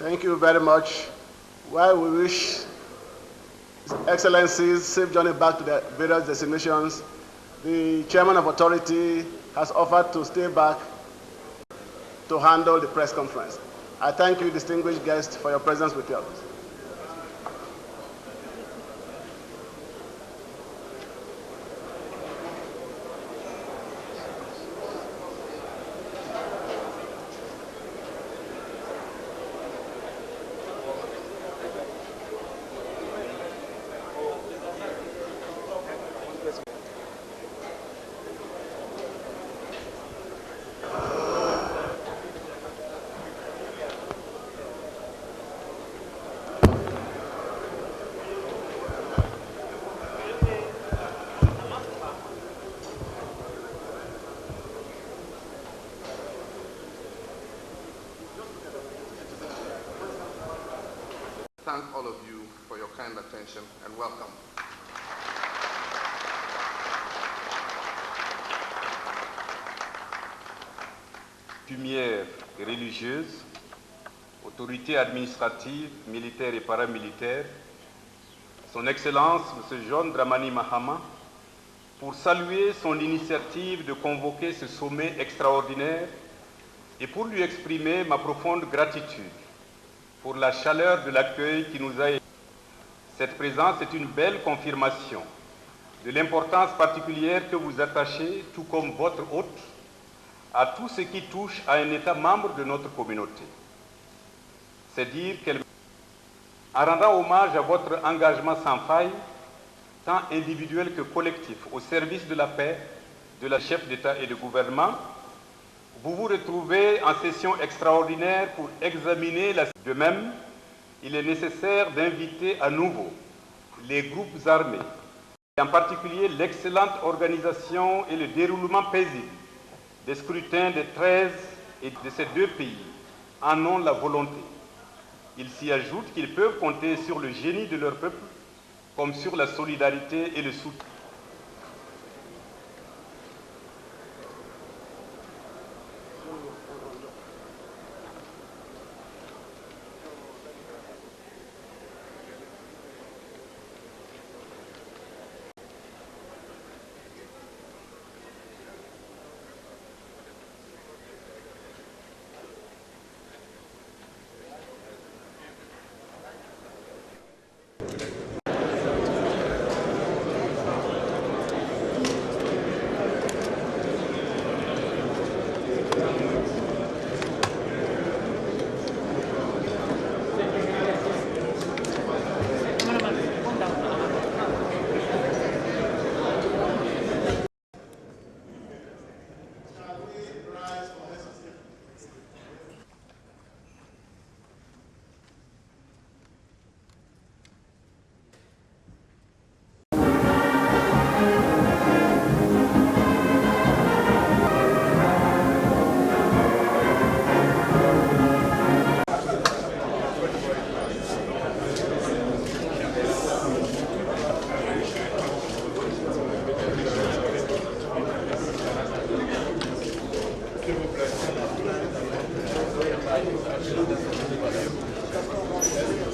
Thank you very much. While we wish His Excellencies safe journey back to their various destinations, the Chairman of Authority has offered to stay back to handle the press conference. I thank you, distinguished guests, for your presence with us. Thank all of you for your kind attention and welcome. Coutumières et religieuses, autorités administratives, militaires et paramilitaires, Son Excellence M. John Dramani Mahama, pour saluer son initiative de convoquer ce sommet extraordinaire et pour lui exprimer ma profonde gratitude pour la chaleur de l'accueil qui nous a été. Cette présence est une belle confirmation de l'importance particulière que vous attachez, tout comme votre hôte, à tout ce qui touche à un État membre de notre communauté. C'est dire qu'elle, en rendant hommage à votre engagement sans faille, tant individuel que collectif, au service de la paix, de la chef d'État et de gouvernement, vous vous retrouvez en session extraordinaire pour examiner la... De même, il est nécessaire d'inviter à nouveau les groupes armés, et en particulier l'excellente organisation et le déroulement paisible des scrutins des 13 et de ces deux pays en ont la volonté. Il s'y ajoute qu'ils peuvent compter sur le génie de leur peuple comme sur la solidarité et le soutien.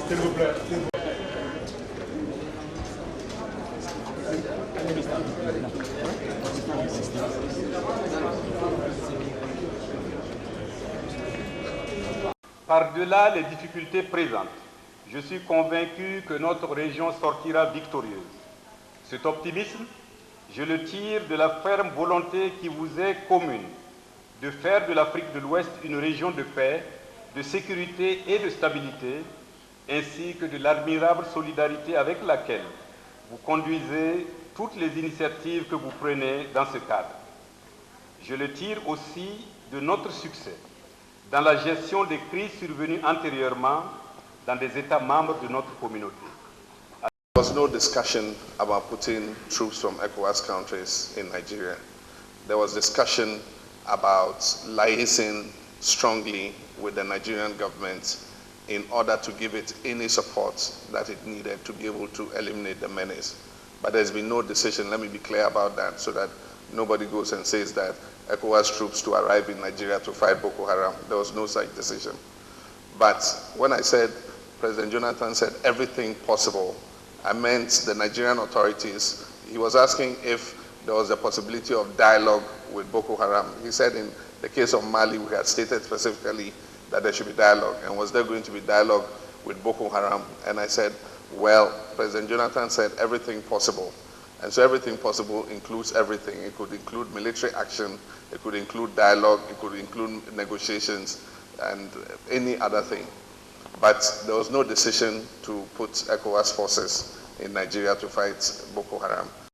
S'il vous plaît. Par-delà les difficultés présentes, je suis convaincu que notre région sortira victorieuse. Cet optimisme, je le tire de la ferme volonté qui vous est commune de faire de l'Afrique de l'Ouest une région de paix, de sécurité et de stabilité, ainsi que de l'admirable solidarité avec laquelle vous conduisez toutes les initiatives que vous prenez dans ce cadre. Je le tire aussi de notre succès dans la gestion des crises survenues antérieurement dans des États membres de notre communauté. There was no discussion about putting troops from ECOWAS countries in Nigeria. There was discussion about liaising strongly with the Nigerian government in order to give it any support that it needed to be able to eliminate the menace. But there's been no decision, let me be clear about that, so that nobody goes and says that ECOWAS troops to arrive in Nigeria to fight Boko Haram. There was no such decision. But when I said, President Jonathan said everything possible, I meant the Nigerian authorities. He was asking if there was a possibility of dialogue with Boko Haram. He said in the case of Mali, we had stated specifically that there should be dialogue. And was there going to be dialogue with Boko Haram? And I said, well, President Jonathan said everything possible. And so everything possible includes everything. It could include military action, it could include dialogue, it could include negotiations, and any other thing. But there was no decision to put ECOWAS forces in Nigeria to fight Boko Haram.